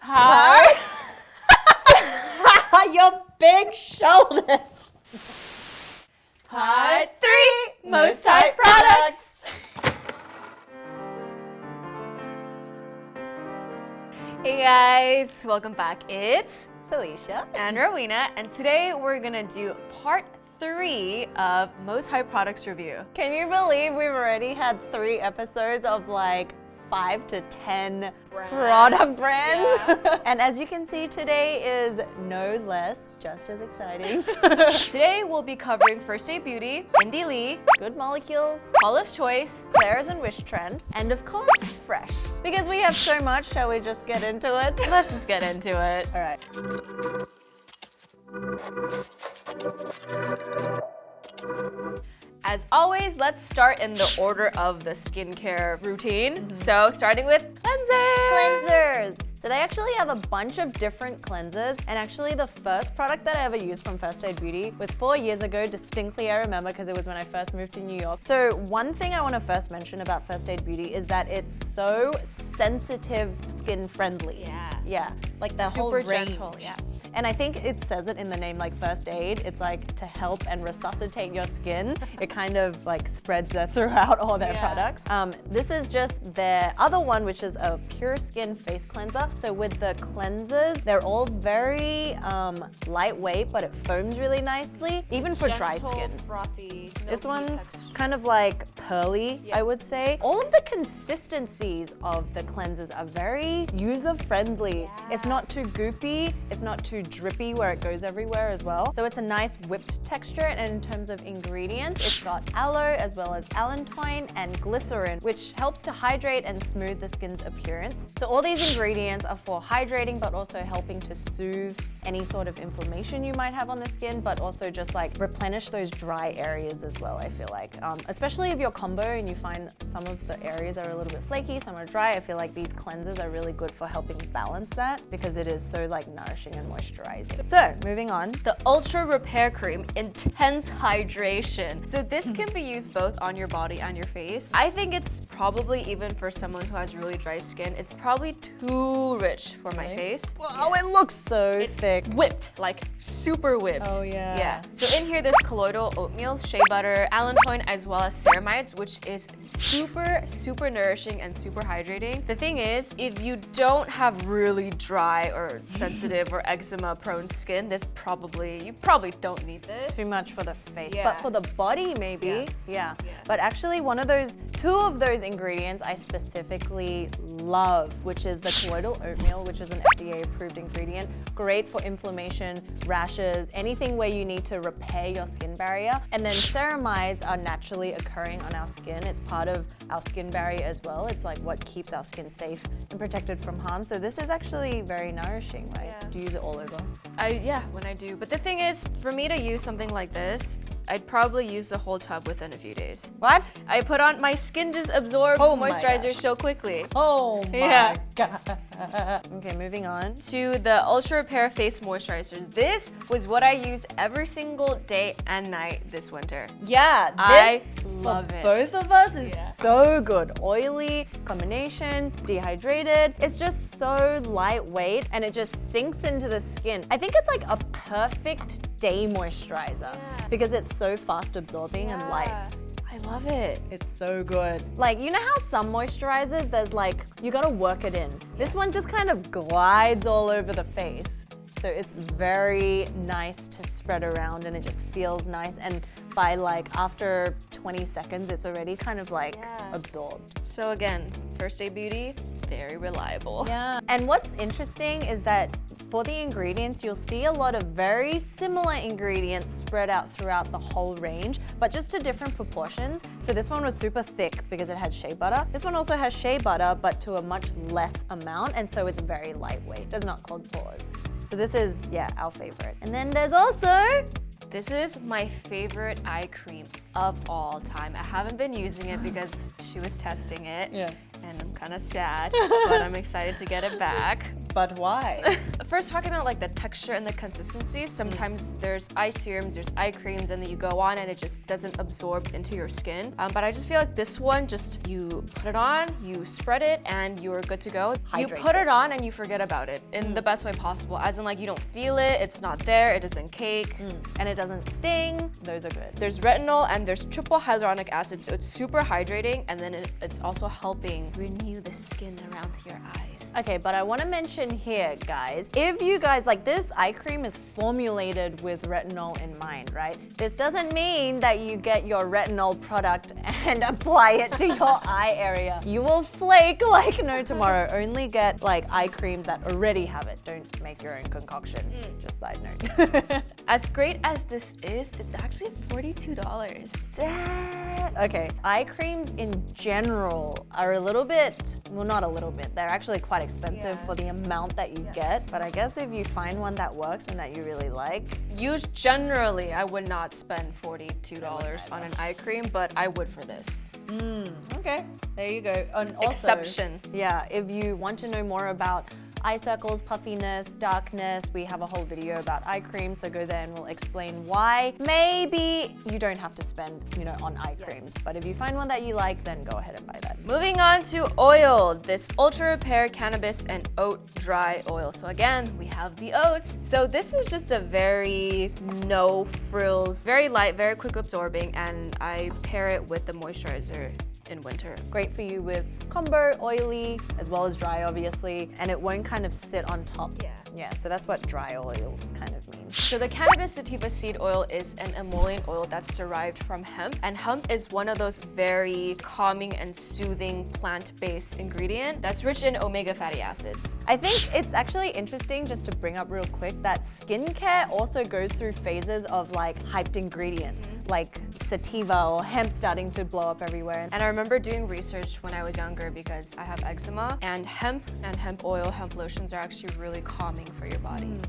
Heart. Your big shoulders. Part 3, most hype products. Hey guys, welcome back. It's Felicia and Rowena, and today we're gonna do part 3 of most hype products review. Can you believe we've already had 3 episodes of like 5 to 10 product brands? Yeah. And as you can see, today is no less, just as exciting. Today we'll be covering First Aid Beauty, InDeale, Good Molecules, Paulas Choice, Klairs and Wishtrend, and of course, Fresh. Because we have so much, shall we just get into it? Let's just get into it. All right. As always, let's start in the order of the skincare routine. So starting with Cleansers. So they actually have a bunch of different cleansers, and actually the first product that I ever used from First Aid Beauty was 4 years ago. Distinctly I remember because it was when I first moved to New York. So one thing I want to first mention about First Aid Beauty is that it's so sensitive skin friendly. Yeah, like the whole range. Super gentle, yeah. And I think it says it in the name, like first aid. It's like to help and resuscitate your skin. It kind of like spreads throughout all their products. This is just their other one, which is a pure skin face cleanser. So with the cleansers, they're all very lightweight, but it foams really nicely, even for dry skin. Frothy, This one's kind of like pearly, I would say. All of the consistencies of the cleansers are very user-friendly. It's not too goopy, it's not too drippy where it goes everywhere as well. So it's a nice whipped texture, and in terms of ingredients, it's got aloe as well as allantoin and glycerin, which helps to hydrate and smooth the skin's appearance. So all these ingredients are for hydrating, but also helping to soothe any sort of inflammation you might have on the skin, but also just like replenish those dry areas as well, I feel like. Especially if you're combo and you find some of the areas are a little bit flaky, some are dry, I feel like these cleansers are really good for helping balance that because it is so like nourishing and moisturizing. So moving on. The Ultra Repair Cream, intense hydration. So this can be used both on your body and your face. I think it's probably, even for someone who has really dry skin, it's probably too rich for my face. Oh, it looks so thick. Whipped, like super whipped. Oh yeah. Yeah. So in here there's colloidal oatmeal, shea butter, allantoin, as well as ceramides, which is super nourishing and super hydrating. The thing is, if you don't have really dry or sensitive or eczema prone skin, you probably don't need this. Too much for the face, Yeah. but for the body maybe. Yeah. But actually two of those ingredients I specifically love, which is the colloidal oatmeal, which is an FDA approved ingredient. Great for inflammation, rashes, anything where you need to repair your skin barrier. And then ceramides are naturally occurring on our skin. It's part of our skin barrier as well. It's like what keeps our skin safe and protected from harm. So this is actually very nourishing, right? Yeah. Do you use it all over? Yeah, when I do. But the thing is, for me to use something like this, I'd probably use the whole tub within a few days. What? I put on, my skin just absorbs moisturizer so quickly. Oh my God. Okay, moving on. To the Ultra Repair Face Moisturizer. This was what I use every single day and night this winter. Yeah, I this love for it. both of us is so good. Oily, combination, dehydrated. It's just so lightweight and it just sinks into the skin. I think it's like a perfect day moisturizer because it's so fast absorbing and light. I love it. It's so good. Like, you know how some moisturizers, there's like, you gotta work it in. This one just kind of glides all over the face. So it's very nice to spread around and it just feels nice. And by like after 20 seconds, it's already kind of like absorbed. So again, First Aid Beauty, very reliable. Yeah. And what's interesting is that for the ingredients, you'll see a lot of very similar ingredients spread out throughout the whole range, but just to different proportions. So this one was super thick because it had shea butter. This one also has shea butter, but to a much less amount, and so it's very lightweight. Does not clog pores. So this is, our favorite. And then there's also... This is my favorite eye cream of all time. I haven't been using it because she was testing it. Yeah. And I'm kind of sad, but I'm excited to get it back. But why? First, talking about like the texture and the consistency, sometimes there's eye serums, there's eye creams, and then you go on and it just doesn't absorb into your skin. But I just feel like this one, just you put it on, you spread it, and you're good to go. You put it on and you forget about it in the best way possible. As in like you don't feel it, it's not there, it doesn't cake. And it doesn't sting. Those are good. There's retinol and there's triple hyaluronic acid, so it's super hydrating, and then it's also helping renew the skin around your eyes. Okay, but I want to mention here, guys, if you guys, like this eye cream is formulated with retinol in mind, right? This doesn't mean that you get your retinol product and apply it to your eye area. You will flake like no tomorrow. Only get like eye creams that already have it. Don't make your own concoction. Just side note. As great as this is, it's actually $42. Okay, eye creams in general are a little bit, well, not a little bit, they're actually quite expensive for the amount that you get. But I guess if you find one that works and that you really like. Generally, I would not spend $42 on an eye cream, but I would for this. Okay, there you go. And also, Exception. Yeah, if you want to know more about eye circles, puffiness, darkness, we have a whole video about eye cream, so go there and we'll explain why. Maybe you don't have to spend, on eye creams, but if you find one that you like, then go ahead and buy that. Moving on to oil, this Ultra Repair Cannabis and Oat Dry Oil. So again, we have the oats. So this is just a very no frills, very light, very quick absorbing, and I pair it with the moisturizer in winter. Great for you with combo, oily, as well as dry, obviously, and it won't kind of sit on top. Yeah, so that's what dry oils kind of mean. So the cannabis sativa seed oil is an emollient oil that's derived from hemp, and hemp is one of those very calming and soothing plant-based ingredient that's rich in omega fatty acids. I think it's actually interesting, just to bring up real quick, that skincare also goes through phases of like hyped ingredients, like sativa or hemp starting to blow up everywhere. And I remember doing research when I was younger because I have eczema, and hemp oil, hemp lotions are actually really calming for your body,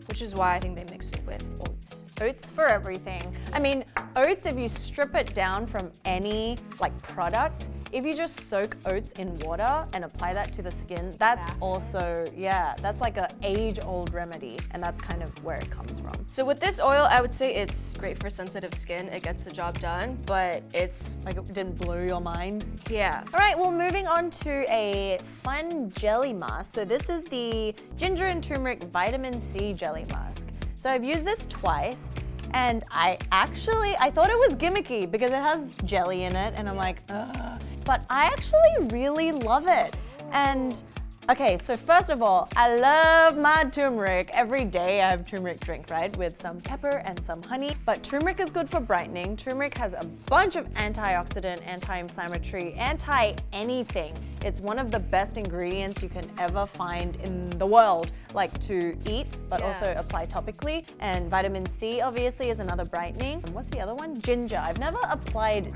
which is why I think they mix it with oats. Oats for everything. I mean, oats, if you strip it down from any product, if you just soak oats in water and apply that to the skin, that's also, that's like an age-old remedy, and that's kind of where it comes from. So with this oil, I would say it's great for sensitive skin. It gets the job done, but it's like, it didn't blow your mind? Yeah. All right, well, moving on to a fun jelly mask. So this is the Ginger and Turmeric Vitamin C Jelly Mask. So I've used this twice, and I thought it was gimmicky because it has jelly in it, and I'm like, ugh. But I actually really love it. And okay, so first of all, I love my turmeric. Every day I have turmeric drink, right? With some pepper and some honey. But turmeric is good for brightening. Turmeric has a bunch of antioxidant, anti-inflammatory, anti-anything. It's one of the best ingredients you can ever find in the world, like to eat, but also apply topically. And vitamin C obviously is another brightening. And what's the other one? Ginger. I've never applied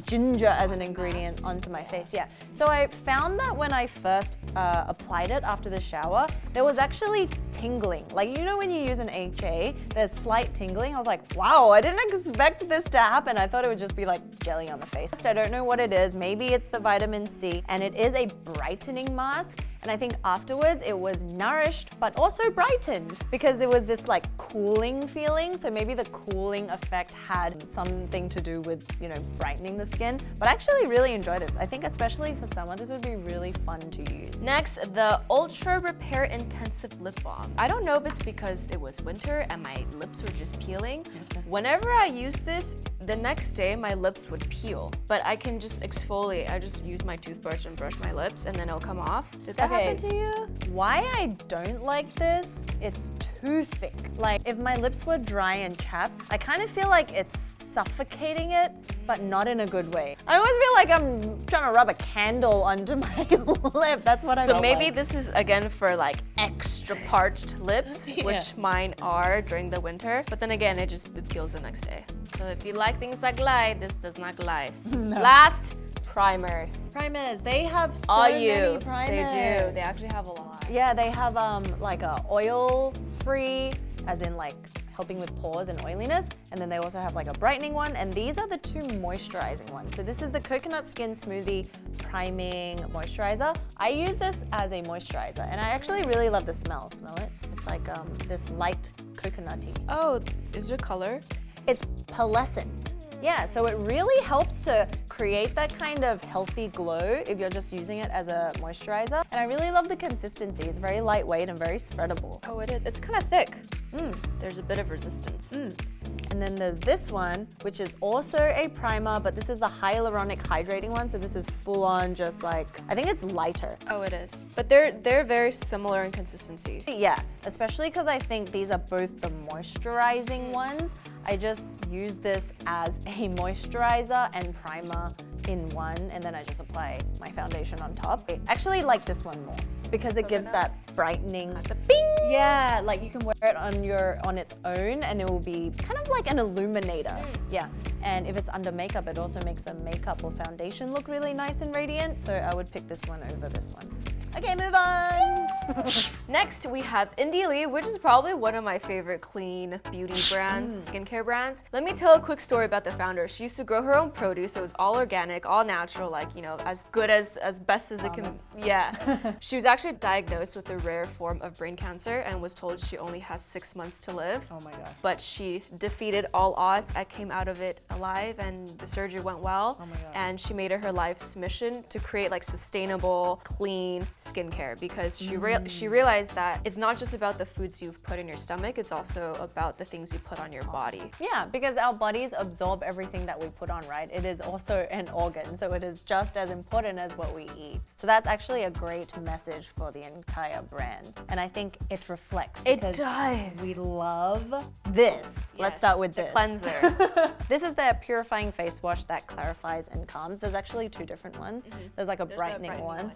ginger as an ingredient onto my face. Yeah, so I found that when I first applied it after the shower, there was actually tingling. Like, when you use an HA, there's slight tingling. I was like, wow, I didn't expect this to happen. I thought it would just be like jelly on the face. I don't know what it is. Maybe it's the vitamin C, and it is a brightening mask. And I think afterwards it was nourished, but also brightened, because there was this cooling feeling. So maybe the cooling effect had something to do with, brightening the skin. But I actually really enjoy this. I think especially for summer, this would be really fun to use. Next, the Ultra Repair Intensive Lip Balm. I don't know if it's because it was winter and my lips were just peeling. Whenever I use this, the next day my lips would peel, but I can just exfoliate. I just use my toothbrush and brush my lips, and then it'll come off. Did that happen to you? Why I don't like this, it's too thick. Like, if my lips were dry and chapped, I kind of feel like it's suffocating it, but not in a good way. I always feel like I'm trying to rub a candle onto my lip. That's what I don't So maybe like. this is again for extra parched lips, which mine are during the winter. But then again, it peels the next day. So if you like things that glide, this does not glide. No. Last, primers. Primers, they have so many primers. They do. They actually have a lot. Yeah, they have like a oil-free, as in helping with pores and oiliness. And then they also have like a brightening one, and these are the two moisturizing ones. So this is the Coconut Skin Smoothie Priming Moisturizer. I use this as a moisturizer, and I actually really love the smell. Smell it? It's like this light coconutty. Oh, is it color? It's pearlescent. Yeah, so it really helps to create that kind of healthy glow if you're just using it as a moisturizer. And I really love the consistency. It's very lightweight and very spreadable. Oh, it is. It's kind of thick. There's a bit of resistance. And then there's this one, which is also a primer, but this is the hyaluronic hydrating one. So this is full on just like, I think it's lighter. Oh, it is. But they're very similar in consistency. Yeah, especially because I think these are both the moisturizing ones. I just use this as a moisturizer and primer in one, and then I just apply my foundation on top. I actually like this one more because it gives that brightening. The bing! Yeah, like you can wear it on its own, and it will be kind of like an illuminator. Yeah, and if it's under makeup, it also makes the makeup or foundation look really nice and radiant. So I would pick this one over this one. Okay, move on. Next, we have InDeale, which is probably one of my favorite clean beauty brands, skincare brands. Let me tell a quick story about the founder. She used to grow her own produce. It was all organic, all natural, like, you know, as good as best as it can. Yeah. She was actually diagnosed with a rare form of brain cancer and was told she only has 6 months to live. Oh my gosh. But she defeated all odds and came out of it alive, and the surgery went well. Oh my God. And she made it her life's mission to create like sustainable, clean skincare, because she realized that it's not just about the foods you've put in your stomach, it's also about the things you put on your body. Yeah, because our bodies absorb everything that we put on, right? It is also an organ, so it is just as important as what we eat. So that's actually a great message for the entire brand. And I think it reflects. It because does. We love this. Let's start with this. Cleanser. This is their purifying face wash that clarifies and calms. There's actually two different ones. There's like a brightening one.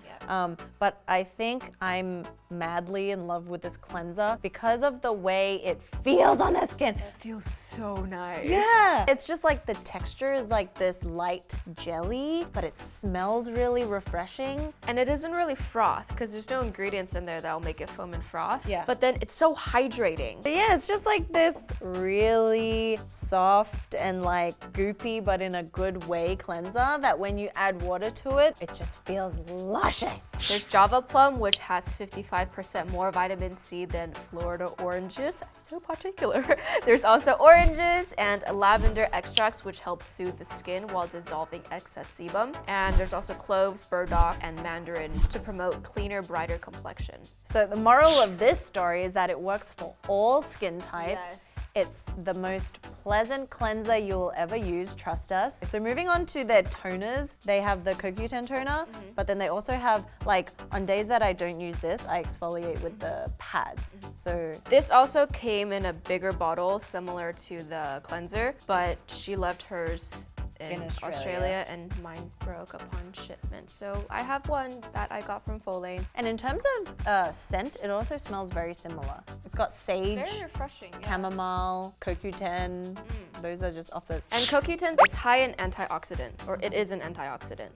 But I think I'm madly in love with this cleanser because of the way it feels on the skin. It feels so nice. Yeah. It's just like the texture is like this light jelly, but it smells really refreshing. And it isn't really froth because there's no ingredients in there that'll make it foam and froth. Yeah. But then it's so hydrating. But yeah, it's just like this really soft and like goopy, but in a good way cleanser that when you add water to it, it just feels luscious. There's Java Plum, which has 55% more vitamin C than Florida oranges. So particular. There's also oranges and lavender extracts, which help soothe the skin while dissolving excess sebum. And there's also cloves, burdock, and mandarin to promote cleaner, brighter complexion. So the moral of this story is that it works for all skin types. Yes. It's the most pleasant cleanser you'll ever use, trust us. So moving on to their toners, they have the CoQ10 toner, but then they also have, like, on days that I don't use this, I exfoliate with the pads. So this also came in a bigger bottle, similar to the cleanser, but she left hers in Australia, and mine broke upon shipment. So I have one that I got from Folane. And in terms of scent, it also smells very similar. It's got sage, Very refreshing. chamomile, CoQ10. Those are just off the... And CoQ10, it's high in antioxidant, or it is an antioxidant.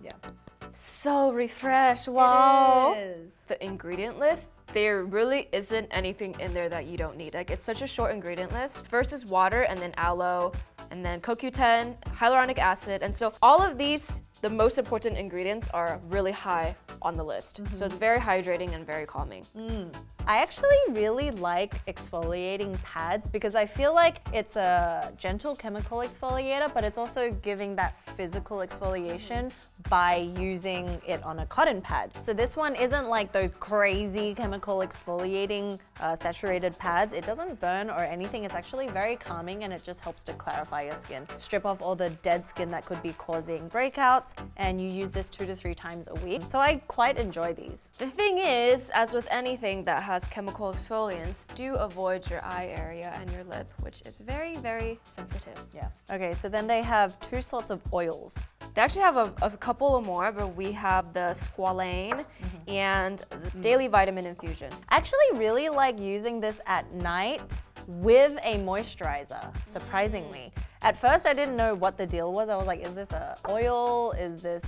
Yeah. So refreshed, wow. It is. The ingredient list, there really isn't anything in there that you don't need. Like, it's such a short ingredient list. First is water, and then aloe, and then CoQ10, hyaluronic acid. And so all of these, the most important ingredients are really high on the list. So it's very hydrating and very calming. I actually really like exfoliating pads because I feel like it's a gentle chemical exfoliator, but it's also giving that physical exfoliation by using it on a cotton pad. So this one isn't like those crazy chemical exfoliating saturated pads. It doesn't burn or anything. It's actually very calming, and it just helps to clarify your skin. Strip off all the dead skin that could be causing breakouts, and you use this 2 to 3 times a week. So I quite enjoy these. The thing is, as with anything that has chemical exfoliants, do avoid your eye area and your lip, which is very, very sensitive. Yeah. Okay, so then they have 2 sorts of oils. They actually have a couple of more, but we have the squalane and the daily vitamin infusion. I actually really like using this at night with a moisturizer, surprisingly. At first, I didn't know what the deal was. I was like, is this a oil? Is this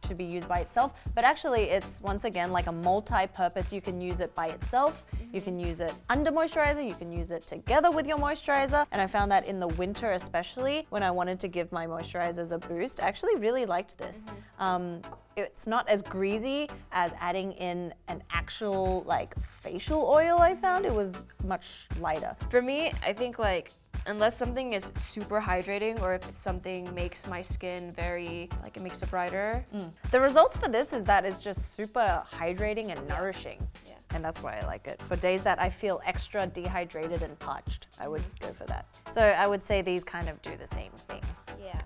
to be used by itself, but actually it's once again like a multi-purpose. You can use it by itself, you can use it under moisturizer, you can use it together with your moisturizer, and I found that in the winter especially, when I wanted to give my moisturizers a boost, I actually really liked this. It's not as greasy as adding in an actual like facial oil. I found it was much lighter. For me, I think like unless something is super hydrating or if something makes my skin very, like it makes it brighter. The results for this is that it's just super hydrating and nourishing. Yeah. And that's why I like it. For days that I feel extra dehydrated and parched, I would go for that. So I would say these kind of do the same thing. Yeah.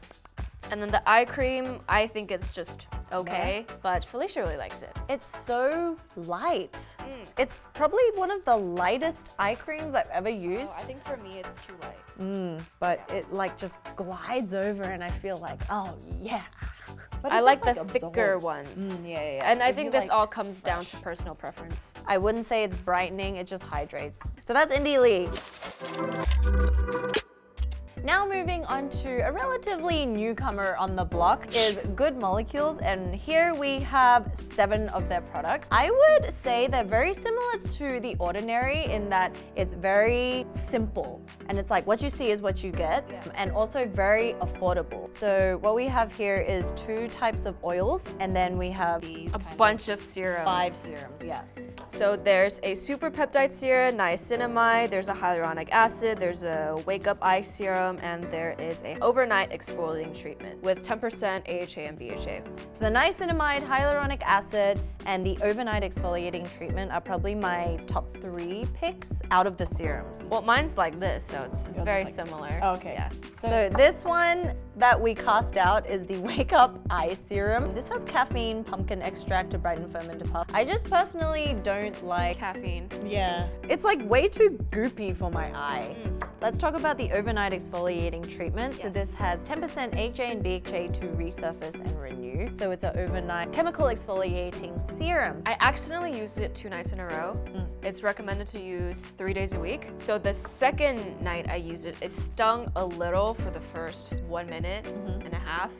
And then the eye cream, I think it's just okay, but Felicia really likes it. It's so light. It's probably one of the lightest eye creams I've ever used. I think for me it's too light. But it like just glides over and I feel like, oh yeah. But I it like just, the thicker absorbs. ones. Yeah. And I If think you this like all comes down to personal preference. I wouldn't say it's brightening, it just hydrates. So that's InDeale. Now moving on to a relatively newcomer on the block is Good Molecules, and here we have 7 of their products. I would say they're very similar to The Ordinary in that it's very simple and it's like what you see is what you get, and also very affordable. So what we have here is 2 types of oils, and then we have these A bunch of serums. 5 serums, yeah. So there's a super peptide serum, niacinamide, there's a hyaluronic acid, there's a wake up eye serum, and there is a overnight exfoliating treatment with 10% AHA and BHA. So the niacinamide, hyaluronic acid, and the overnight exfoliating treatment are probably my top 3 picks out of the serums. Well, mine's like this, so it's very similar. Okay. Yeah. So this one that we cast out is the Wake Up Eye Serum. This has caffeine, pumpkin extract to brighten, firm, and depuff. I just personally don't like Caffeine. Yeah. It's like way too goopy for my eye. Let's talk about the overnight exfoliating treatment. So this has 10% AHA and BHA to resurface and renew. So it's an overnight chemical exfoliating serum. I accidentally used it 2 nights in a row. It's recommended to use 3 days a week. So the second night I used it, it stung a little for the first 1 minute and a half.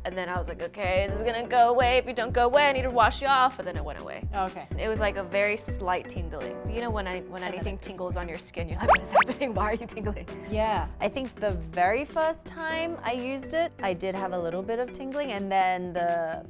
And then I was like, okay, this is gonna go away. If you don't go away, I need to wash you off. But then it went away. Okay. It was like a very slight tingling. You know when anything tingles on your skin, you're like, what is happening? Why are you tingling? Yeah. I think the very first time I used it, I did have a little bit of tingling, and then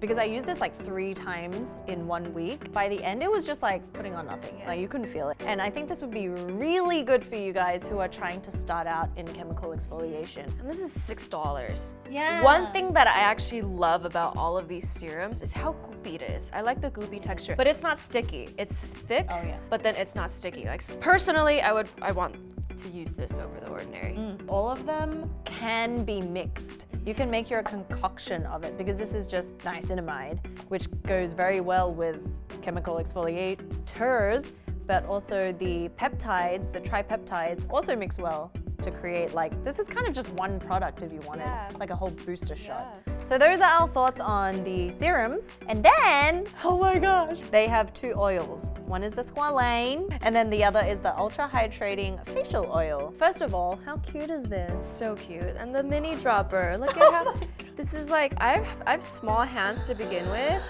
because I used this like 3 times in 1 week, by the end it was just like putting on nothing. Like you couldn't feel it. And I think this would be really good for you guys who are trying to start out in chemical exfoliation. And this is $6. Yeah. One thing that I actually love about all of these serums is how goopy it is. I like the goopy texture, but it's not sticky. It's thick, but then it's not sticky. Like personally, I want to use this over The Ordinary. All of them can be mixed. You can make your concoction of it because this is just niacinamide, which goes very well with chemical exfoliators, but also the peptides, the tripeptides also mix well to create this is kind of just one product if you wanted, like a whole booster shot. So those are our thoughts on the serums. And then, oh my gosh, they have 2 oils. One is the Squalane, and then the other is the Ultra Hydrating Facial Oil. First of all, how cute is this? So cute. And the mini dropper. Look at how this is like, I have small hands to begin with,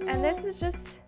and this is just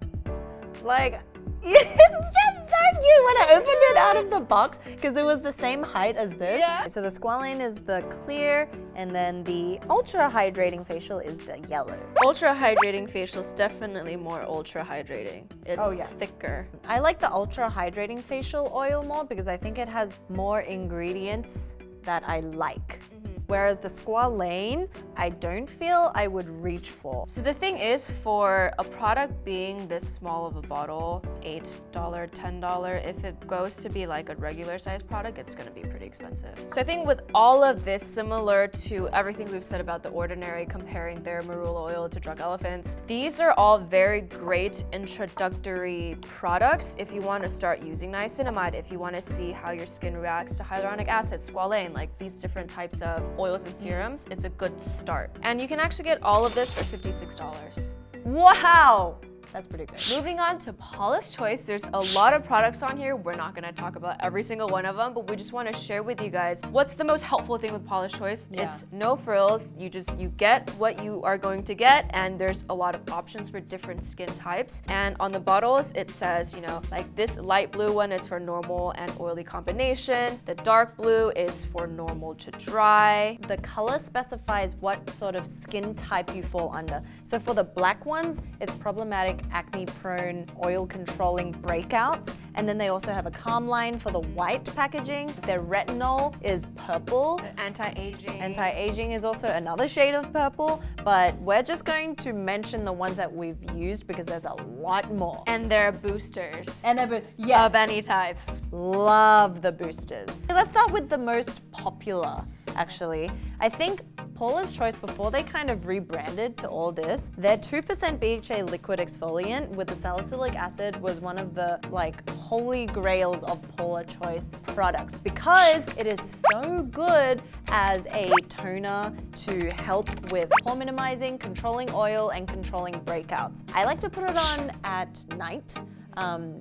like, it's just so cute when I opened it out of the box because it was the same height as this. Yeah. So the Squalane is the clear, and then the Ultra Hydrating Facial is the yellow. Ultra Hydrating Facial is definitely more ultra hydrating. It's thicker. I like the Ultra Hydrating Facial Oil more because I think it has more ingredients that I like. Whereas the Squalane, I don't feel I would reach for. So the thing is, for a product being this small of a bottle, $8, $10, if it goes to be like a regular size product, it's gonna be pretty expensive. So I think with all of this, similar to everything we've said about The Ordinary, comparing their marula oil to Drug Elephants, these are all very great introductory products if you want to start using niacinamide, if you want to see how your skin reacts to hyaluronic acid, Squalane, like these different types of oils and serums, it's a good start. And you can actually get all of this for $56. Wow! That's pretty good. Moving on to Paulas Choice, there's a lot of products on here. We're not gonna talk about every single one of them, but we just wanna share with you guys what's the most helpful thing with Paulas Choice. Yeah. It's no frills. You get what you are going to get, and there's a lot of options for different skin types. And on the bottles, it says, you know, like this light blue one is for normal and oily combination. The dark blue is for normal to dry. The color specifies what sort of skin type you fall under. So for the black ones, it's problematic, acne-prone, oil-controlling breakouts. And then they also have a calm line for the white packaging. Their retinol is purple. Anti-aging. Anti-aging is also another shade of purple, but we're just going to mention the ones that we've used because there's a lot more. And they're boosters. And they're yes, of any type. love the boosters. Let's start with the most popular, actually. I think Paula's Choice, before they kind of rebranded to all this, their 2% BHA liquid exfoliant with the salicylic acid was one of the like holy grails of Paula Choice products because it is so good as a toner to help with pore minimizing, controlling oil, and controlling breakouts. I like to put it on at night.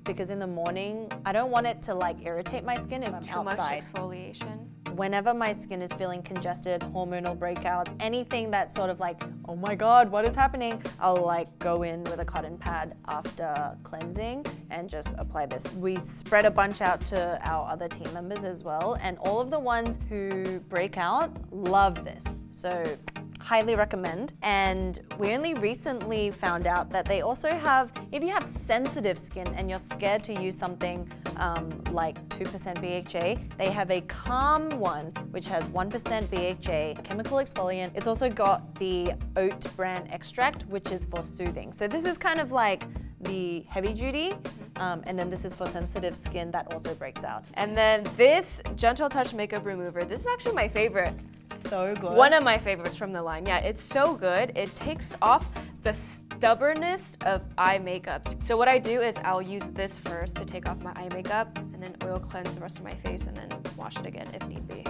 Because in the morning, I don't want it to like irritate my skin if I'm Too much outside. exfoliation. Whenever my skin is feeling congested, hormonal breakouts, anything that's sort of like, oh my God, what is happening? I'll like go in with a cotton pad after cleansing and just apply this. We spread a bunch out to our other team members as well. And all of the ones who break out love this. So highly recommend. And we only recently found out that they also have, if you have sensitive skin and you're scared to use something like 2% BHA, they have a calm one which has 1% BHA chemical exfoliant. It's also got the oat bran extract, which is for soothing. So this is kind of like the heavy duty, and then this is for sensitive skin that also breaks out. And then this Gentle Touch Makeup Remover, this is actually my favorite. So good. One of my favorites from the line. Yeah, it's so good. It takes off the stubbornness of eye makeups. So what I do is I'll use this first to take off my eye makeup and then oil cleanse the rest of my face and then wash it again if need be.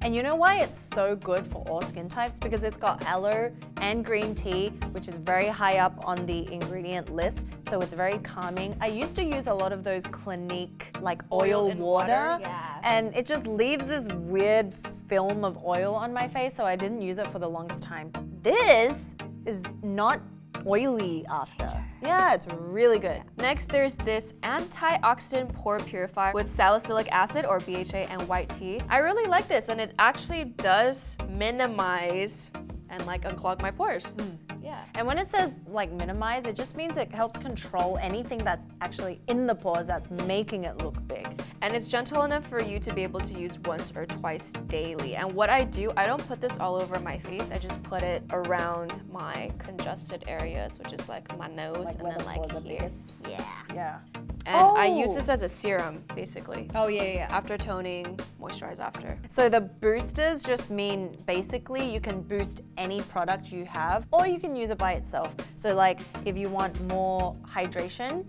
And you know why it's so good for all skin types? Because it's got aloe and green tea, which is very high up on the ingredient list. So it's very calming. I used to use a lot of those Clinique like oil in water. Yeah. And it just leaves this weird film of oil on my face. So I didn't use it for the longest time. This is not oily after. Yeah, it's really good. Next, there's this antioxidant pore purifier with salicylic acid or BHA and white tea. I really like this, and it actually does minimize and like unclog my pores. Yeah. And when it says like minimize, it just means it helps control anything that's actually in the pores that's making it look big. And it's gentle enough for you to be able to use once or twice daily. And what I do, I don't put this all over my face. I just put it around my congested areas, which is like my nose and then like here. Yeah. Yeah. And I use this as a serum, basically. Oh, yeah. After toning, moisturize after. So the boosters just mean basically you can boost any product you have, or you can use it by itself. So like if you want more hydration,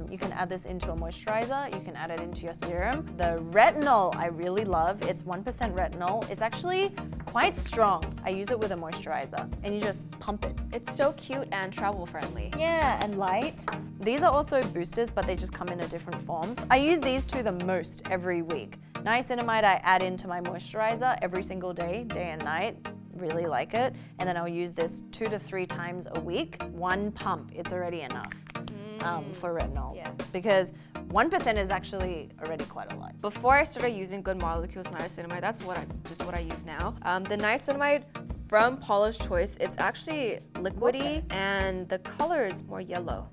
you can add this into a moisturizer, you can add it into your serum. The retinol I really love. It's 1% retinol. It's actually quite strong. I use it with a moisturizer and you just pump it. It's so cute and travel friendly. Yeah, and light. These are also boosters, but they just come in a different form. I use these two the most every week. Niacinamide I add into my moisturizer every single day, day and night. Really like it. And then I'll use this 2 to 3 times a week. One pump, it's already enough for retinol. Yeah. Because 1% is actually already quite a lot. Before I started using Good Molecules niacinamide, that's what I use now. The niacinamide from Paulas Choice, it's actually liquidy and the color is more yellow.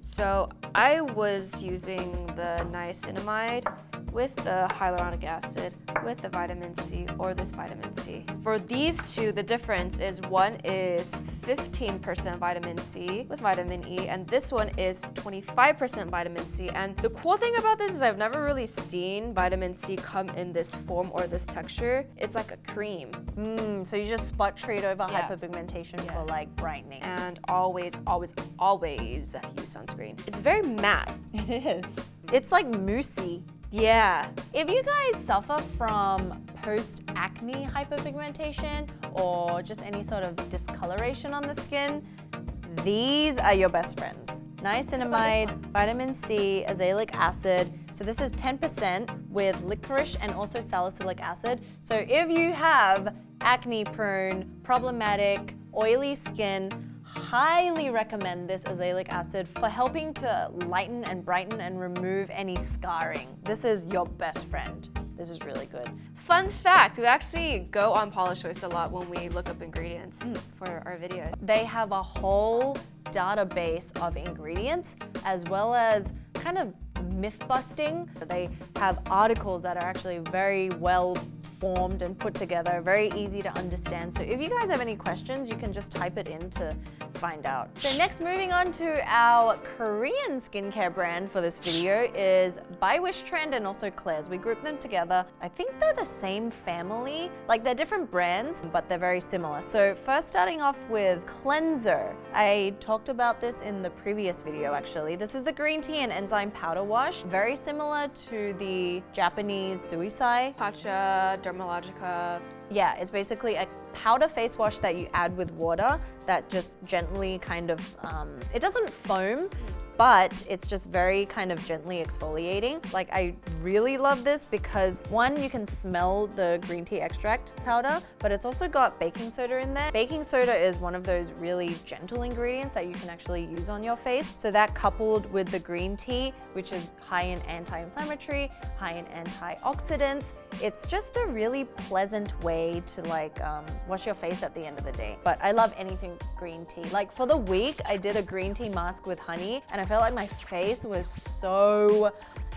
So I was using the niacinamide with the hyaluronic acid, with the vitamin C, or this vitamin C. For these two, the difference is one is 15% vitamin C with vitamin E, and this one is 25% vitamin C. And the cool thing about this is I've never really seen vitamin C come in this form or this texture. It's like a cream. So you just spot treat over hyperpigmentation for like brightening. And always, always, always use sunscreen. It's very matte. It is. It's like moussey. Yeah. If you guys suffer from post-acne hyperpigmentation or just any sort of discoloration on the skin, these are your best friends. niacinamide, vitamin C, azelaic acid. So this is 10% with licorice and also salicylic acid. So if you have acne-prone, problematic, oily skin, highly recommend this azelaic acid for helping to lighten and brighten and remove any scarring. This is your best friend. This is really good. Fun fact, we actually go on Paulas Choice a lot when we look up ingredients for our video. They have a whole database of ingredients as well as kind of myth busting. They have articles that are actually very well formed and put together, very easy to understand. So if you guys have any questions, you can just type it in to find out. So next, moving on to our Korean skincare brand for this video is by Wishtrend and also Klairs. We grouped them together. I think they're the same family. Like they're different brands, but they're very similar. So first starting off with cleanser. I talked about this in the previous video actually. This is the green tea and enzyme powder wash. Very similar to the Japanese Suisai. Pacha, Dermalogica. Yeah, it's basically a powder face wash that you add with water that just gently kind of, it doesn't foam, but it's just very kind of gently exfoliating. Like I really love this because one, you can smell the green tea extract powder, but it's also got baking soda in there. Baking soda is one of those really gentle ingredients that you can actually use on your face. So that coupled with the green tea, which is high in anti-inflammatory, high in antioxidants, it's just a really pleasant way to like wash your face at the end of the day. But I love anything green tea. Like for the week, I did a green tea mask with honey and I felt like my face was so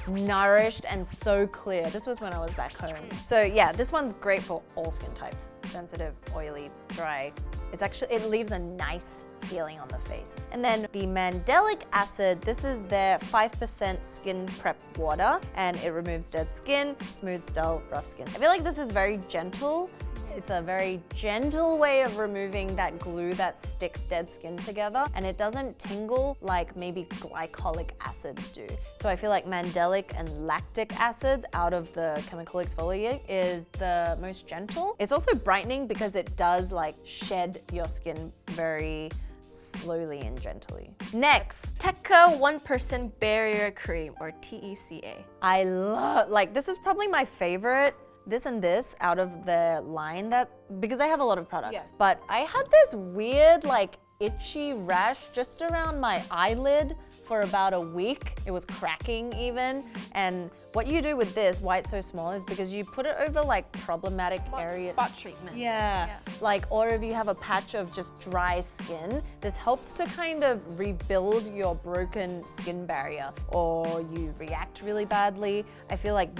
nourished and so clear. This was when I was back home. So yeah, this one's great for all skin types. Sensitive, oily, dry. It leaves a nice feeling on the face. And then the mandelic acid, this is their 5% skin prep water and it removes dead skin, smooths dull, rough skin. I feel like this is very gentle. It's a very gentle way of removing that glue that sticks dead skin together, and it doesn't tingle like maybe glycolic acids do. So I feel like mandelic and lactic acids out of the chemical exfoliant is the most gentle. It's also brightening because it does like shed your skin very slowly and gently. Next, Tekka 1% Barrier Cream, or TECA. I love, like this is probably my favorite. This and this out of the line because they have a lot of products. Yeah. But I had this weird like itchy rash just around my eyelid for about a week. It was cracking even. And what you do with this, why it's so small, is because you put it over like problematic areas. Spot treatment. Yeah. Like, or if you have a patch of just dry skin, this helps to kind of rebuild your broken skin barrier, or you react really badly. I feel like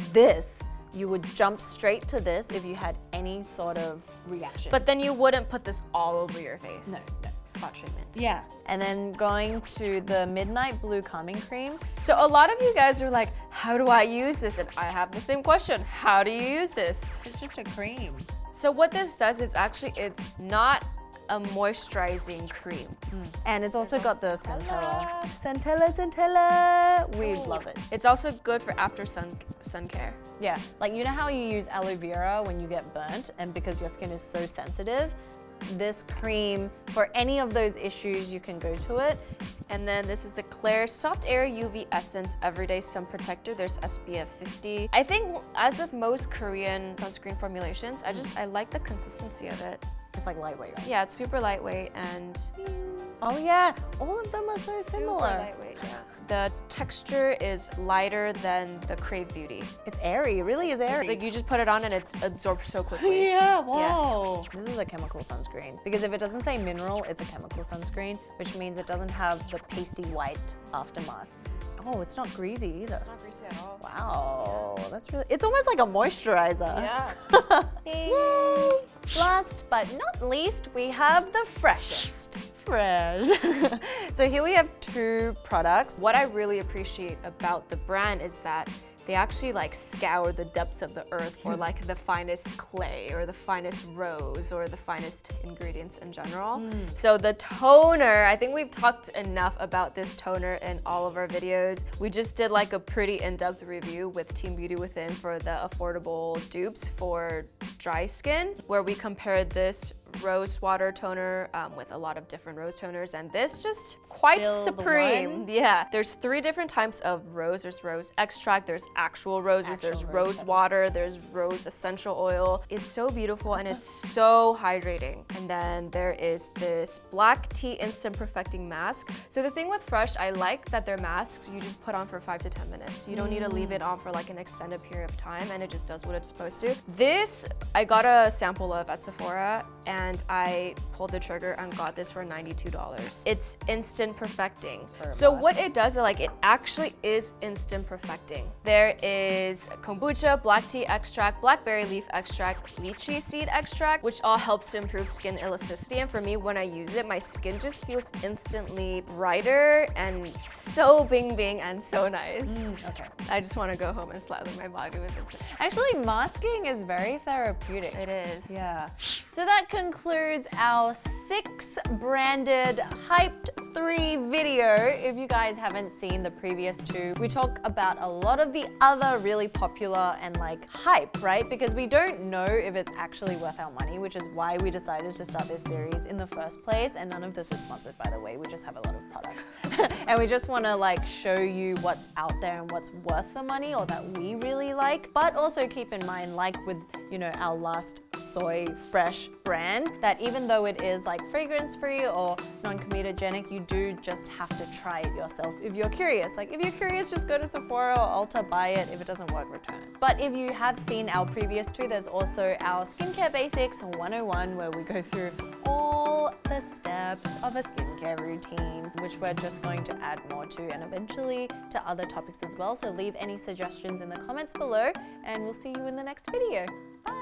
you would jump straight to this if you had any sort of reaction. But then you wouldn't put this all over your face. No. Spot treatment. Yeah. And then going to the Midnight Blue Calming Cream. So a lot of you guys are like, how do I use this? And I have the same question. How do you use this? It's just a cream. So what this does is actually, it's not a moisturizing cream. And it's also got the Centella. Centella. We love it. It's also good for after sun care. Yeah, like you know how you use aloe vera when you get burnt, and because your skin is so sensitive, this cream, for any of those issues, you can go to it. And then this is the Klairs Soft Air UV Essence Everyday Sun Protector. There's SPF 50. I think as with most Korean sunscreen formulations, I like the consistency of it. It's like lightweight, right? Yeah, it's super lightweight and oh yeah, all of them are so super similar. lightweight, yeah. The texture is lighter than the Crave Beauty. It's airy, it really is airy. It's like you just put it on and it's absorbed so quickly. Yeah, wow. Yeah. This is a chemical sunscreen because if it doesn't say mineral, it's a chemical sunscreen, which means it doesn't have the pasty white aftermath. Oh, it's not greasy either. It's not greasy at all. Wow, that's really, it's almost like a moisturizer. Yeah. Yay. Last but not least, we have the freshest. Fresh. So here we have two products. What I really appreciate about the brand is that they actually like scour the depths of the earth for like the finest clay or the finest rose or the finest ingredients in general. So the toner, I think we've talked enough about this toner in all of our videos. We just did like a pretty in-depth review with Team Beauty Within for the affordable dupes for dry skin, where we compared this rose water toner with a lot of different rose toners, and this just quite Still the supreme. one? Yeah, there's 3 different types of rose. There's rose extract, there's actual roses, there's Actual rose rose petal. water, there's rose essential oil. It's so beautiful and it's so hydrating. And then there is this black tea instant perfecting mask. So the thing with Fresh, I like that their masks you just put on for 5 to 10 minutes. You don't need to leave it on for like an extended period of time, and it just does what it's supposed to. This I got a sample of at Sephora, and I pulled the trigger and got this for $92. It's instant perfecting. So what it does is like it actually is instant perfecting. There is kombucha, black tea extract, blackberry leaf extract, lychee seed extract, which all helps to improve skin elasticity. And for me, when I use it, my skin just feels instantly brighter and so bing bing and so nice. Okay. I just want to go home and slather my body with this. Actually, masking is very therapeutic. It is. Yeah. So that concludes our 6 branded hyped 3 video. If you guys haven't seen the previous 2, we talk about a lot of the other really popular and like hype, right? Because we don't know if it's actually worth our money, which is why we decided to start this series in the first place. And none of this is sponsored, by the way. We just have a lot of products. And we just want to like show you what's out there and what's worth the money or that we really like. But also keep in mind, like with, you know, our last soy fresh brand, that even though it is like fragrance free or non-comedogenic, you do just have to try it yourself if you're curious. Like if you're curious, just go to Sephora or Ulta, buy it. If it doesn't work, return it. But if you have seen our previous 2, there's also our skincare basics 101, where we go through all the steps of a skincare routine, which we're just going to add more to, and eventually to other topics as well. So leave any suggestions in the comments below, and we'll see you in the next video. Bye.